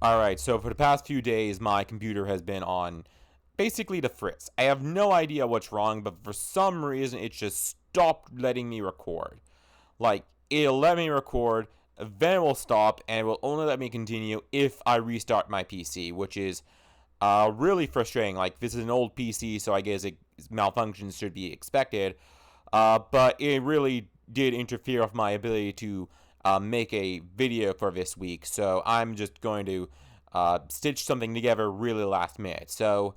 Alright, so for the past few days, my computer has been on basically the fritz. I have no idea what's wrong, but for some reason, it just stopped letting me record. Like, it'll let me record, then it will stop, and it will only let me continue if I restart my PC, which is really frustrating. Like, this is an old PC, so I guess malfunctions should be expected. But it really did interfere with my ability to make a video for this week. So I'm just going to stitch something together really last minute. So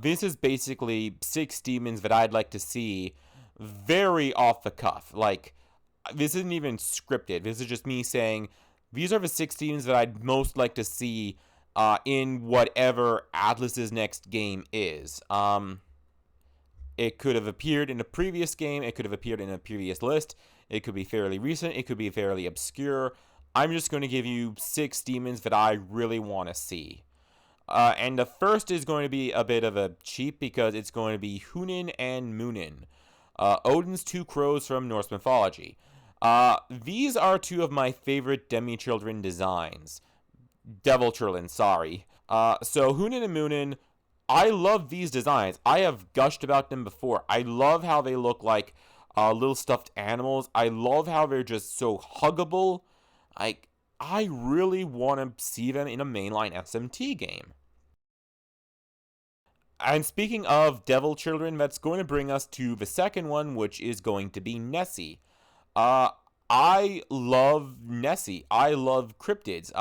this is basically 6 demons that I'd like to see very off the cuff. Like, this isn't even scripted. This is just me saying, these are the 6 demons that I'd most like to see in whatever Atlas's next game is. It could have appeared in a previous game. It could have appeared in a previous list. It could be fairly recent. It could be fairly obscure. I'm just going to give you 6 demons that I really want to see. And the first is going to be a bit of a cheat because it's going to be Hunin and Munin, Odin's two crows from Norse mythology. These are two of my favorite demi-children designs. Devil children, sorry. So Hunin and Munin, I love these designs. I have gushed about them before. I love how they look like little stuffed animals. I love how they're just so huggable. Like, I really want to see them in a mainline SMT game. And speaking of Devil Children, that's going to bring us to the second one, which is going to be Nessie. Uh, I love Nessie. I love cryptids.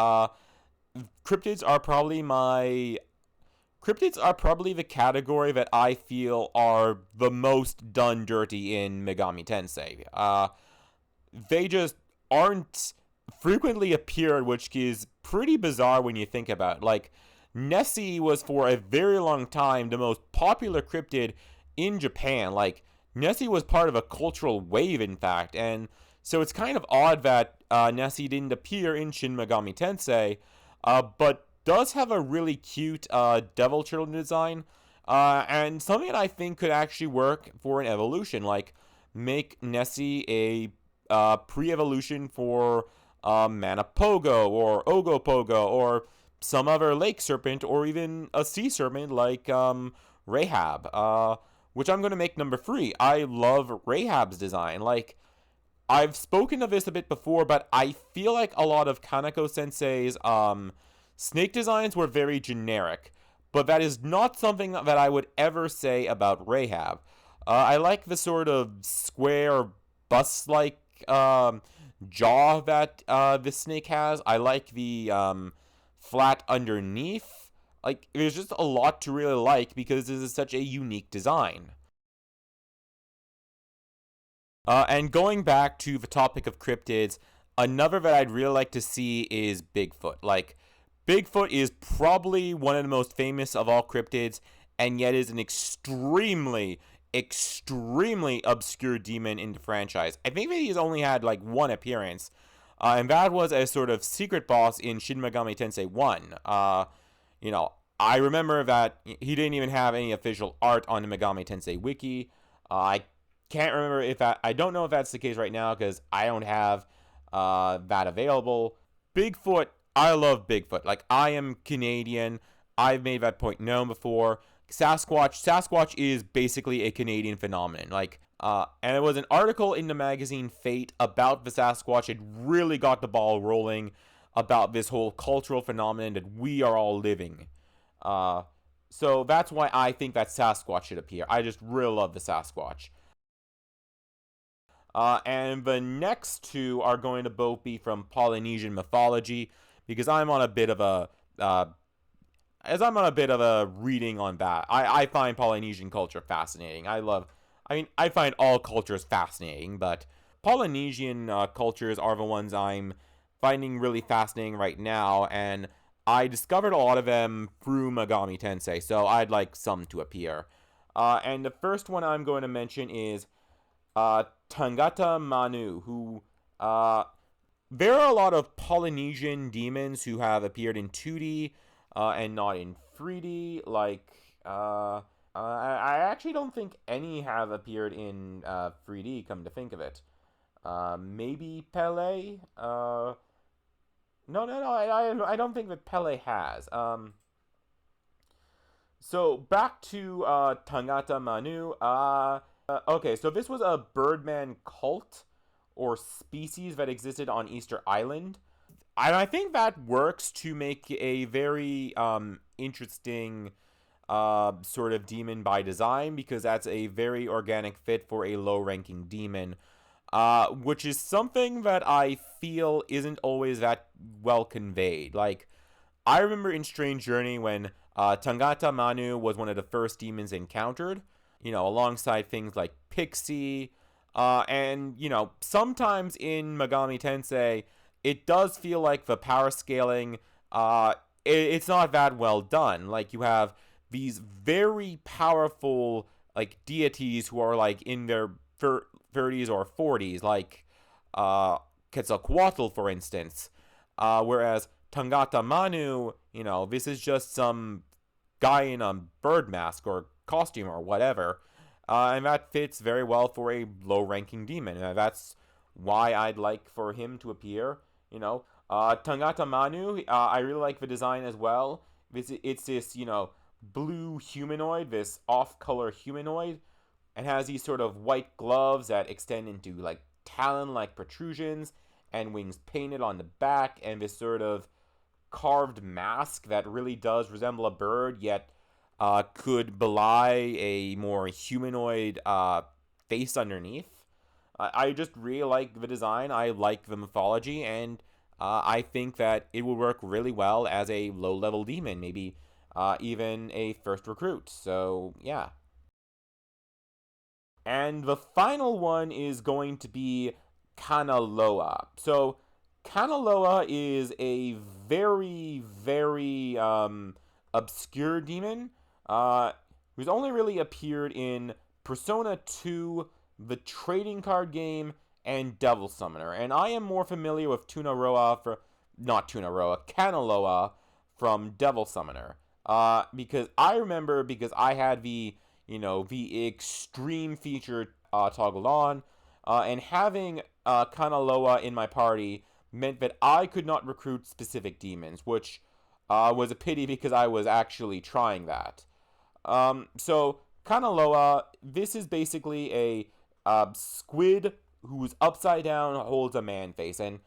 Cryptids are probably my Cryptids are probably the category that I feel are the most done dirty in Megami Tensei. They just aren't frequently appeared, which is pretty bizarre when you think about it. Like, Nessie was for a very long time the most popular cryptid in Japan. Like, Nessie was part of a cultural wave, in fact, and so it's kind of odd that Nessie didn't appear in Shin Megami Tensei, but does have a really cute Devil Children design, and something that I think could actually work for an evolution, like make Nessie a pre-evolution for Manapogo or Ogopogo or some other lake serpent or even a sea serpent like Rahab, which I'm going to make number 3. I love Rahab's design. Like, I've spoken of this a bit before, but I feel like a lot of Kaneko Sensei's snake designs were very generic. But that is not something that I would ever say about Rahab. I like the sort of square bus-like jaw that this snake has. I like the flat underneath. Like, there's just a lot to really like because this is such a unique design. And going back to the topic of cryptids, another that I'd really like to see is Bigfoot. Like, Bigfoot is probably one of the most famous of all cryptids, and yet is an extremely obscure demon in the franchise. I think that he's only had like one appearance, and that was a sort of secret boss in Shin Megami Tensei 1. You know, I remember that he didn't even have any official art on the Megami Tensei wiki. I can't remember if that. I don't know if that's the case right now because I don't have that available. Bigfoot. I love Bigfoot. Like, I am Canadian. I've made that point known before. Sasquatch is basically a Canadian phenomenon. Like, and it was an article in the magazine Fate about the Sasquatch. It really got the ball rolling about this whole cultural phenomenon that we are all living. Uh, so that's why I think that Sasquatch should appear. I just really love the Sasquatch. And the next two are going to both be from Polynesian mythology because I'm on a bit of a as I'm on a bit of a reading on that. I find Polynesian culture fascinating. I find all cultures fascinating, but Polynesian cultures are the ones I'm finding really fascinating right now, and I discovered a lot of them through Megami Tensei, so I'd like some to appear. And the first one I'm going to mention is Tangata Manu, who there are a lot of Polynesian demons who have appeared in 2D and not in 3D. Like, I actually don't think any have appeared in 3D, come to think of it. Maybe Pele? No. I don't think that Pele has. So back to Tangata Manu. Okay, so this was a Birdman cult or species that existed on Easter Island. And I think that works to make a very interesting sort of demon by design, because that's a very organic fit for a low ranking demon, which is something that I feel isn't always that well conveyed. Like, I remember in Strange Journey when Tangata Manu was one of the first demons encountered, alongside things like Pixie. And, sometimes in Megami Tensei, it does feel like the power scaling, it's not that well done. Like, you have these very powerful, like, deities who are, like, in their 30s or 40s, like Quetzalcoatl, for instance. Whereas Tangata Manu, this is just some guy in a bird mask or costume or whatever. And that fits very well for a low ranking demon. That's why I'd like for him to appear. Tangata Manu, I really like the design as well. It's this, blue humanoid, this off color humanoid, and has these sort of white gloves that extend into like talon like protrusions and wings painted on the back, and this sort of carved mask that really does resemble a bird, yet could belie a more humanoid face underneath. I just really like the design. I like the mythology, and I think that it would work really well as a low level demon, maybe even a first recruit. So, yeah. And the final one is going to be Kanaloa. So, Kanaloa is a very, very obscure demon who's only really appeared in Persona 2, the trading card game, and Devil Summoner. And I am more familiar with Kanaloa from Devil Summoner. Because I had the extreme feature toggled on, and having Kanaloa in my party meant that I could not recruit specific demons, which was a pity because I was actually trying that. So Kanaloa, this is basically a squid who's upside down, holds a man face, and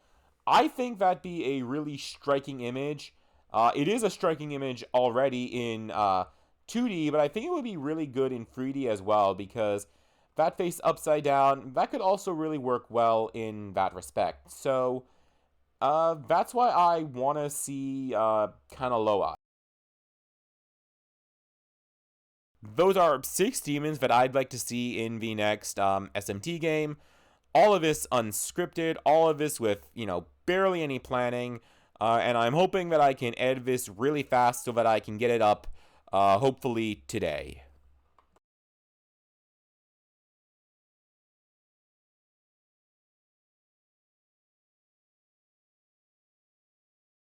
I think that'd be a really striking image. It is a striking image already in 2D, but I think it would be really good in 3D as well, because that face upside down, that could also really work well in that respect. So that's why I want to see Kanaloa. Those are 6 demons that I'd like to see in the next SMT game. All of this unscripted, all of this with, barely any planning. And I'm hoping that I can edit this really fast so that I can get it up, hopefully today.